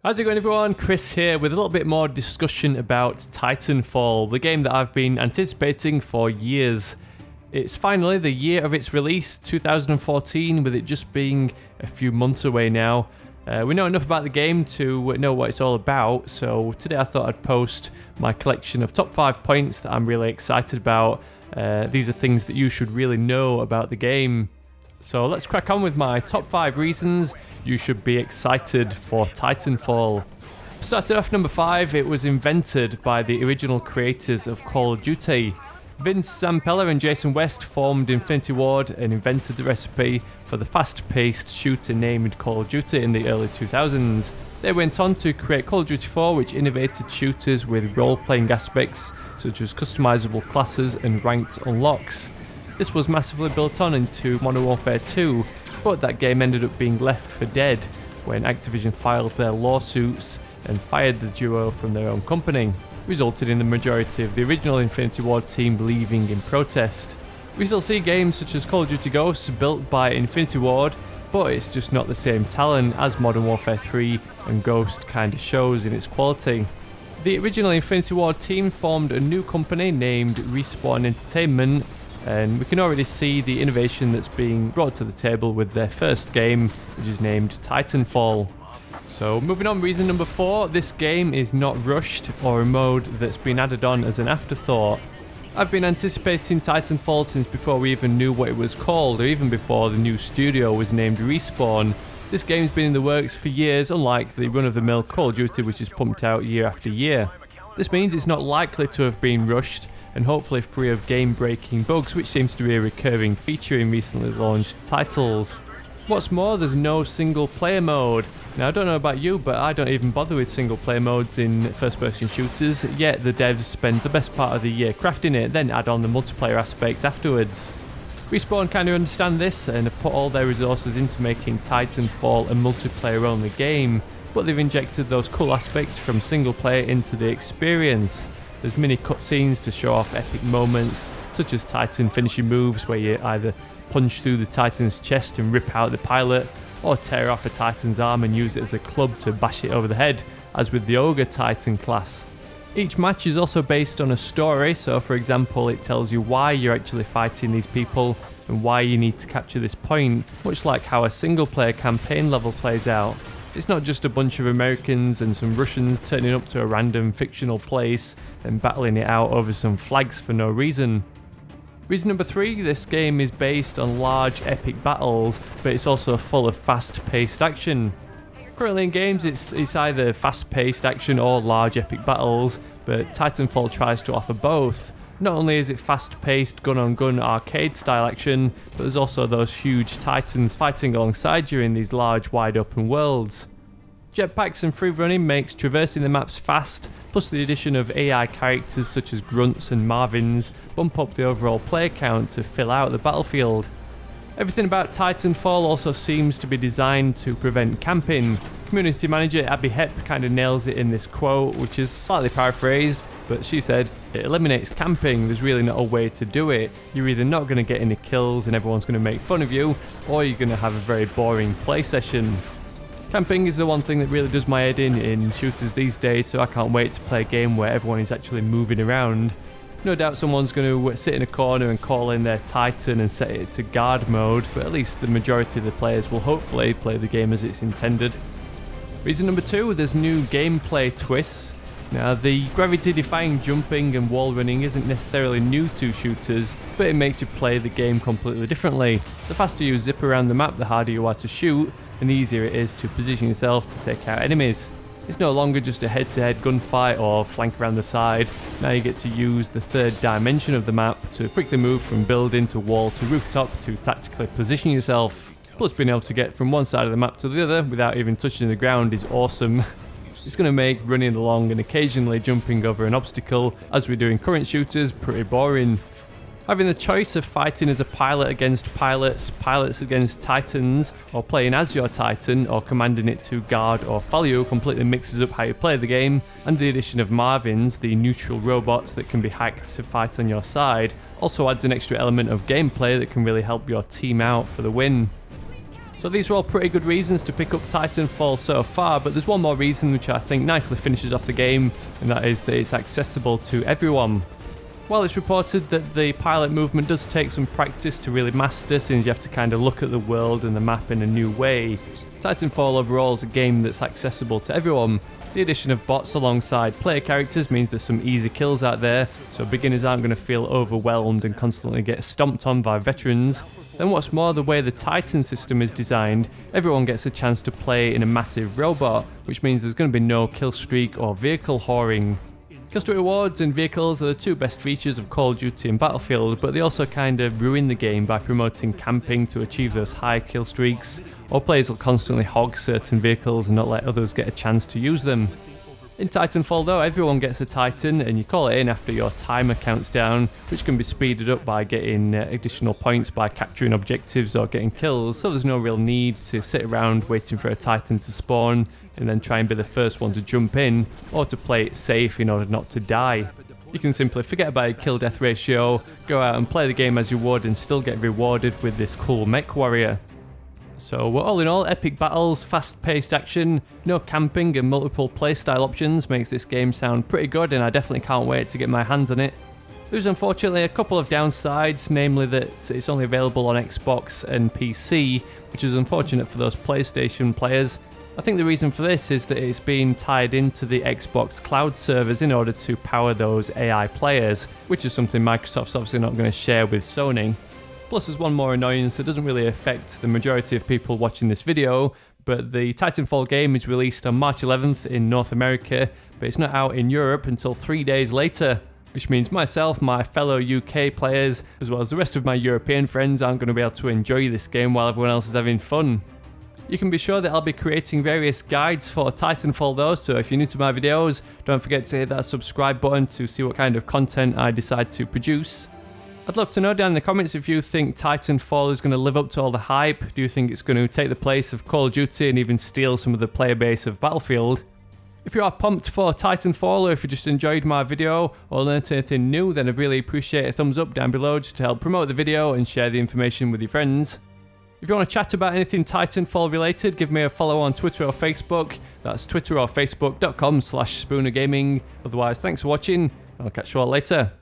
How's it going, everyone? Chris here with a little bit more discussion about Titanfall, the game that I've been anticipating for years. It's finally the year of its release, 2014, with it just being a few months away now. We know enough about the game to know what it's all about, so today I thought I'd post my collection of top 5 points that I'm really excited about. These are things that you should really know about the game. So let's crack on with my top 5 reasons you should be excited for Titanfall. Started off number 5, it was invented by the original creators of Call of Duty. Vince Zampella and Jason West formed Infinity Ward and invented the recipe for the fast-paced shooter named Call of Duty in the early 2000s. They went on to create Call of Duty 4, which innovated shooters with role-playing aspects such as customizable classes and ranked unlocks. This was massively built on into Modern Warfare 2, but that game ended up being left for dead when Activision filed their lawsuits and fired the duo from their own company, resulting in the majority of the original Infinity Ward team leaving in protest. We still see games such as Call of Duty Ghosts built by Infinity Ward, but it's just not the same talent as Modern Warfare 3 and Ghost kind of shows in its quality. The original Infinity Ward team formed a new company named Respawn Entertainment, and we can already see the innovation that's being brought to the table with their first game, which is named Titanfall. So moving on, reason number 4, this game is not rushed or a mode that's been added on as an afterthought. I've been anticipating Titanfall since before we even knew what it was called, or even before the new studio was named Respawn. This game's been in the works for years, unlike the run-of-the-mill Call of Duty which is pumped out year after year. This means it's not likely to have been rushed, and hopefully free of game-breaking bugs, which seems to be a recurring feature in recently launched titles. What's more, there's no single-player mode. Now, I don't know about you, but I don't even bother with single-player modes in first-person shooters, yet the devs spend the best part of the year crafting it, then add on the multiplayer aspect afterwards. Respawn kind of understand this and have put all their resources into making Titanfall a multiplayer-only game, but they've injected those cool aspects from single-player into the experience. There's mini cutscenes to show off epic moments, such as Titan finishing moves where you either punch through the Titan's chest and rip out the pilot, or tear off a Titan's arm and use it as a club to bash it over the head, as with the Ogre Titan class. Each match is also based on a story, so for example it tells you why you're actually fighting these people and why you need to capture this point, much like how a single player campaign level plays out. It's not just a bunch of Americans and some Russians turning up to a random fictional place and battling it out over some flags for no reason. Reason number 3, this game is based on large epic battles, but it's also full of fast-paced action. Currently in games it's either fast-paced action or large epic battles, but Titanfall tries to offer both. Not only is it fast-paced gun-on-gun arcade-style action, but there's also those huge titans fighting alongside you in these large wide-open worlds. Jetpacks and free running makes traversing the maps fast, plus the addition of AI characters such as Grunts and Marvins bump up the overall player count to fill out the battlefield. Everything about Titanfall also seems to be designed to prevent camping. Community manager Abby Hepp kind of nails it in this quote, which is slightly paraphrased, but she said, "It eliminates camping, there's really not a way to do it. You're either not going to get any kills and everyone's going to make fun of you, or you're going to have a very boring play session." Camping is the one thing that really does my head in shooters these days, so I can't wait to play a game where everyone is actually moving around. No doubt someone's going to sit in a corner and call in their Titan and set it to guard mode, but at least the majority of the players will hopefully play the game as it's intended. Reason number 2, there's new gameplay twists. Now, the gravity-defying jumping and wall running isn't necessarily new to shooters, but it makes you play the game completely differently. The faster you zip around the map, the harder you are to shoot, and the easier it is to position yourself to take out enemies. It's no longer just a head-to-head gunfight or flank around the side. Now you get to use the third dimension of the map to quickly move from building to wall to rooftop to tactically position yourself. Plus, being able to get from one side of the map to the other without even touching the ground is awesome. It's going to make running along and occasionally jumping over an obstacle, as we do in current shooters, pretty boring. Having the choice of fighting as a pilot against pilots, pilots against titans, or playing as your titan, or commanding it to guard or follow you completely mixes up how you play the game, and the addition of Marvins, the neutral robots that can be hacked to fight on your side, also adds an extra element of gameplay that can really help your team out for the win. So these are all pretty good reasons to pick up Titanfall so far, but there's one more reason which I think nicely finishes off the game, and that is that it's accessible to everyone. While it's reported that the pilot movement does take some practice to really master, since you have to kind of look at the world and the map in a new way, Titanfall overall is a game that's accessible to everyone. The addition of bots alongside player characters means there's some easy kills out there, so beginners aren't going to feel overwhelmed and constantly get stomped on by veterans. Then what's more, the way the Titan system is designed, everyone gets a chance to play in a massive robot, which means there's going to be no kill streak or vehicle whoring. Kill streak rewards and vehicles are the two best features of Call of Duty and Battlefield, but they also kind of ruin the game by promoting camping to achieve those high kill streaks, or players will constantly hog certain vehicles and not let others get a chance to use them. In Titanfall though, everyone gets a Titan and you call it in after your timer counts down, which can be speeded up by getting additional points by capturing objectives or getting kills, so there's no real need to sit around waiting for a Titan to spawn and then try and be the first one to jump in, or to play it safe in order not to die. You can simply forget about your kill-death ratio, go out and play the game as you would and still get rewarded with this cool mech warrior. So all in all, epic battles, fast-paced action, no camping and multiple playstyle options makes this game sound pretty good, and I definitely can't wait to get my hands on it. There's unfortunately a couple of downsides, namely that it's only available on Xbox and PC, which is unfortunate for those PlayStation players. I think the reason for this is that it's been tied into the Xbox cloud servers in order to power those AI players, which is something Microsoft's obviously not going to share with Sony. Plus there's one more annoyance that doesn't really affect the majority of people watching this video, but the Titanfall game is released on March 11th in North America, but it's not out in Europe until 3 days later, which means myself, my fellow UK players, as well as the rest of my European friends aren't going to be able to enjoy this game while everyone else is having fun. You can be sure that I'll be creating various guides for Titanfall though, so if you're new to my videos, don't forget to hit that subscribe button to see what kind of content I decide to produce. I'd love to know down in the comments if you think Titanfall is going to live up to all the hype. Do you think it's going to take the place of Call of Duty and even steal some of the player base of Battlefield? If you are pumped for Titanfall, or if you just enjoyed my video or learned anything new, then I'd really appreciate a thumbs up down below just to help promote the video and share the information with your friends. If you want to chat about anything Titanfall related, give me a follow on Twitter or Facebook. That's twitter or facebook.com/spoonergaming. Otherwise, thanks for watching, and I'll catch you all later.